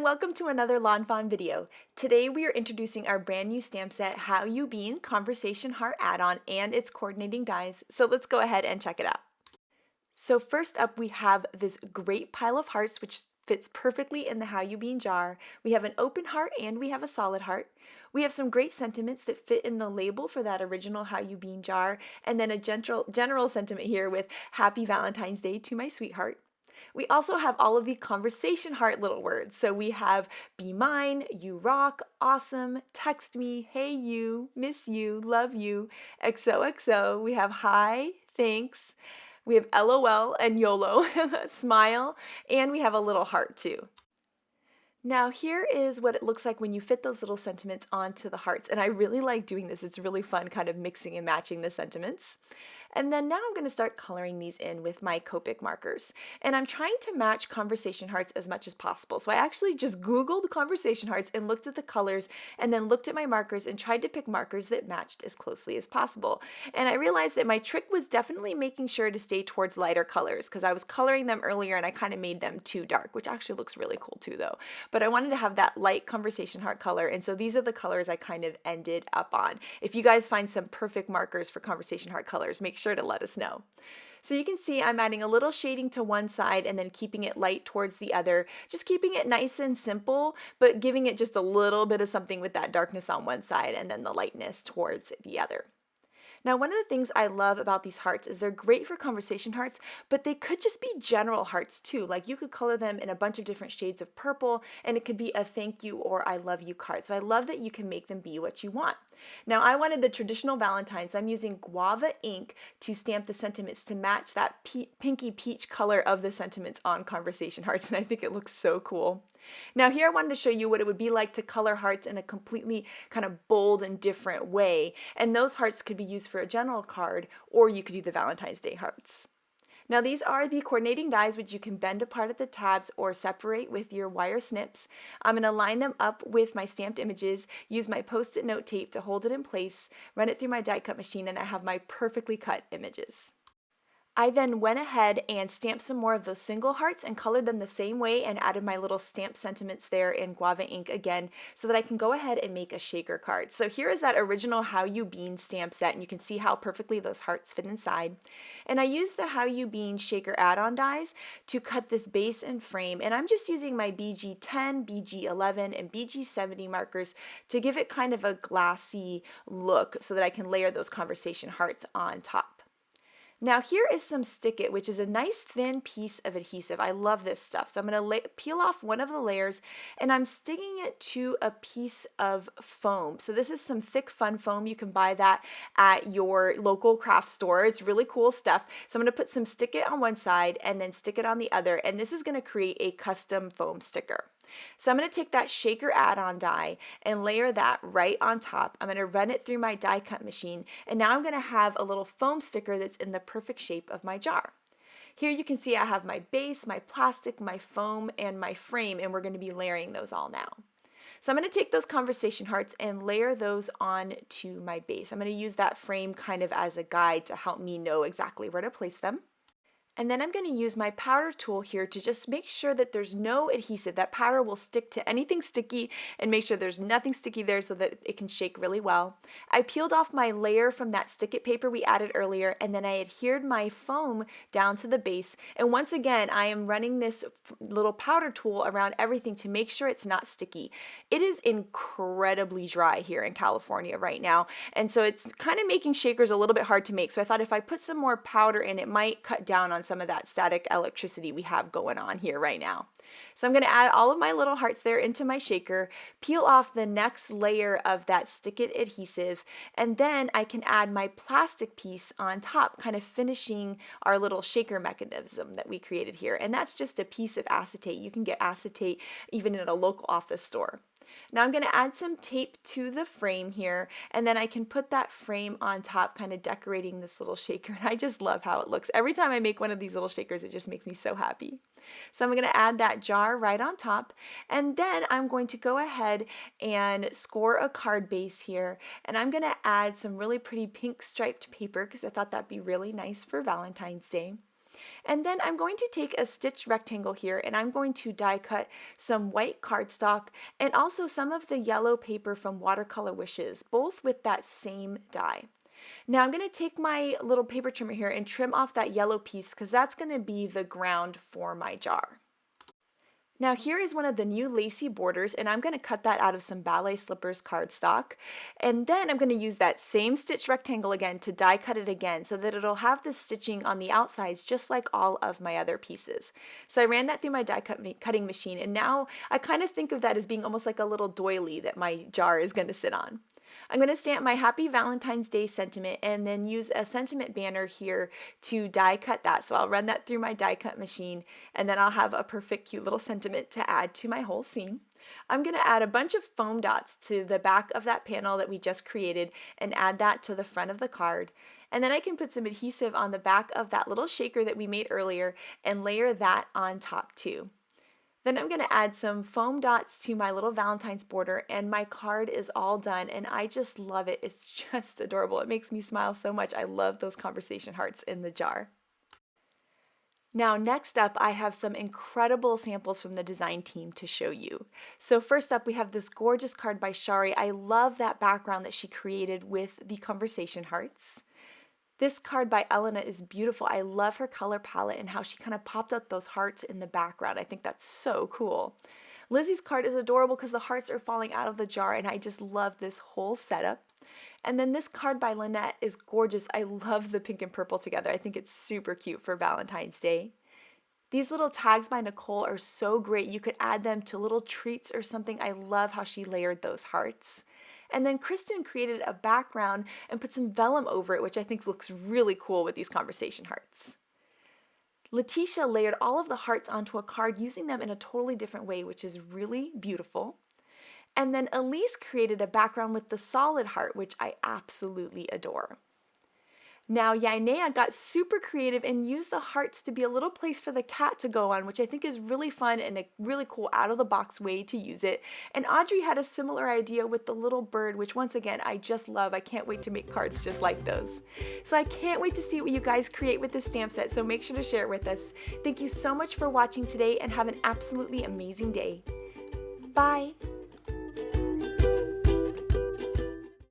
welcome to another lawnfawn video. Today we are introducing our brand new stamp set, How You Bean Conversation Heart Add-on, and its coordinating dies. So let's go ahead and check it out. So first up we have this great pile of hearts which fits perfectly in the How You Bean jar. We have an open heart and we have a solid heart. We have some great sentiments that fit in the label for that original How You Bean jar, and then a general sentiment here with Happy Valentine's Day to my sweetheart. We also have all of the conversation heart little words. So we have be mine, you rock, awesome, text me, hey you, miss you, love you, XOXO. We have hi, thanks. We have LOL and YOLO, smile, and we have a little heart too. Now here is what it looks like when you fit those little sentiments onto the hearts, and I really like doing this. It's really fun kind of mixing and matching the sentiments. And then now I'm going to start coloring these in with my Copic markers. And I'm trying to match conversation hearts as much as possible. So I actually just Googled conversation hearts and looked at the colors and then looked at my markers and tried to pick markers that matched as closely as possible. And I realized that my trick was definitely making sure to stay towards lighter colors because I was coloring them earlier and I kind of made them too dark, which actually looks really cool too though. But I wanted to have that light conversation heart color, and so these are the colors I kind of ended up on. If you guys find some perfect markers for conversation heart colors, make sure to let us know. So you can see I'm adding a little shading to one side and then keeping it light towards the other, just keeping it nice and simple, but giving it just a little bit of something with that darkness on one side and then the lightness towards the other. Now, one of the things I love about these hearts is they're great for conversation hearts, but they could just be general hearts too. Like you could color them in a bunch of different shades of purple, and it could be a thank you or I love you card. So I love that you can make them be what you want. Now, I wanted the traditional Valentine, so I'm using guava ink to stamp the sentiments to match that pinky peach color of the sentiments on conversation hearts, and I think it looks so cool. Now here I wanted to show you what it would be like to color hearts in a completely kind of bold and different way, and those hearts could be used for a general card, or you could do the Valentine's Day hearts. Now these are the coordinating dies which you can bend apart at the tabs or separate with your wire snips. I'm going to line them up with my stamped images, use my post-it note tape to hold it in place, run it through my die cut machine, and I have my perfectly cut images. I then went ahead and stamped some more of those single hearts and colored them the same way and added my little stamp sentiments there in guava ink again so that I can go ahead and make a shaker card. So here is that original How You Bean stamp set, and you can see how perfectly those hearts fit inside. And I used the How You Bean shaker add-on dies to cut this base and frame, and I'm just using my BG10, BG11, and BG70 markers to give it kind of a glassy look so that I can layer those conversation hearts on top. Now here is some stickit, which is a nice thin piece of adhesive. I love this stuff. So I'm going to peel off one of the layers and I'm sticking it to a piece of foam. So this is some thick fun foam. You can buy that at your local craft store. It's really cool stuff. So I'm going to put some stickit on one side and then stick it on the other, and this is going to create a custom foam sticker. So I'm going to take that shaker add-on die and layer that right on top. I'm going to run it through my die cut machine, and now I'm going to have a little foam sticker that's in the perfect shape of my jar. Here you can see I have my base, my plastic, my foam, and my frame, and we're going to be layering those all now. So I'm going to take those conversation hearts and layer those on to my base. I'm going to use that frame kind of as a guide to help me know exactly where to place them. And then I'm going to use my powder tool here to just make sure that there's no adhesive. That powder will stick to anything sticky and make sure there's nothing sticky there so that it can shake really well. I peeled off my layer from that stick-it paper we added earlier, and then I adhered my foam down to the base. And once again, I am running this little powder tool around everything to make sure it's not sticky. It is incredibly dry here in California right now, and so it's kind of making shakers a little bit hard to make. So I thought if I put some more powder in, it might cut down on some of that static electricity we have going on here right now. So I'm going to add all of my little hearts there into my shaker, peel off the next layer of that stick-it adhesive, and then I can add my plastic piece on top, kind of finishing our little shaker mechanism that we created here. And that's just a piece of acetate. You can get acetate even in a local office store. Now I'm going to add some tape to the frame here, and then I can put that frame on top, kind of decorating this little shaker, and I just love how it looks. Every time I make one of these little shakers, it just makes me so happy. So I'm going to add that jar right on top, and then I'm going to go ahead and score a card base here, and I'm going to add some really pretty pink striped paper because I thought that'd be really nice for Valentine's Day. And then I'm going to take a stitched rectangle here and I'm going to die cut some white cardstock and also some of the yellow paper from Watercolor Wishes, both with that same die. Now I'm going to take my little paper trimmer here and trim off that yellow piece because that's going to be the ground for my jar. Now here is one of the new Lacy Borders, and I'm going to cut that out of some Ballet Slippers cardstock. And then I'm going to use that same stitch rectangle again to die cut it again so that it'll have the stitching on the outsides just like all of my other pieces. So I ran that through my cutting machine, and now I kind of think of that as being almost like a little doily that my jar is going to sit on. I'm going to stamp my Happy Valentine's Day sentiment and then use a sentiment banner here to die cut that. So I'll run that through my die cut machine and then I'll have a perfect cute little sentiment to add to my whole scene. I'm going to add a bunch of foam dots to the back of that panel that we just created and add that to the front of the card. And then I can put some adhesive on the back of that little shaker that we made earlier and layer that on top too. Then I'm going to add some foam dots to my little Valentine's border, and my card is all done and I just love it. It's just adorable. It makes me smile so much. I love those conversation hearts in the jar. Now next up, I have some incredible samples from the design team to show you. So first up, we have this gorgeous card by Shari. I love that background that she created with the conversation hearts. This card by Elena is beautiful. I love her color palette and how she kind of popped out those hearts in the background. I think that's so cool. Lizzie's card is adorable because the hearts are falling out of the jar and I just love this whole setup. And then this card by Lynette is gorgeous. I love the pink and purple together. I think it's super cute for Valentine's Day. These little tags by Nicole are so great. You could add them to little treats or something. I love how she layered those hearts. And then Kristen created a background and put some vellum over it, which I think looks really cool with these conversation hearts. Letitia layered all of the hearts onto a card using them in a totally different way, which is really beautiful. And then Elise created a background with the solid heart, which I absolutely adore. Now Yainea got super creative and used the hearts to be a little place for the cat to go on, which I think is really fun and a really cool out-of-the-box way to use it. And Audrey had a similar idea with the little bird, which once again, I just love. I can't wait to make cards just like those. So I can't wait to see what you guys create with this stamp set, so make sure to share it with us. Thank you so much for watching today and have an absolutely amazing day. Bye!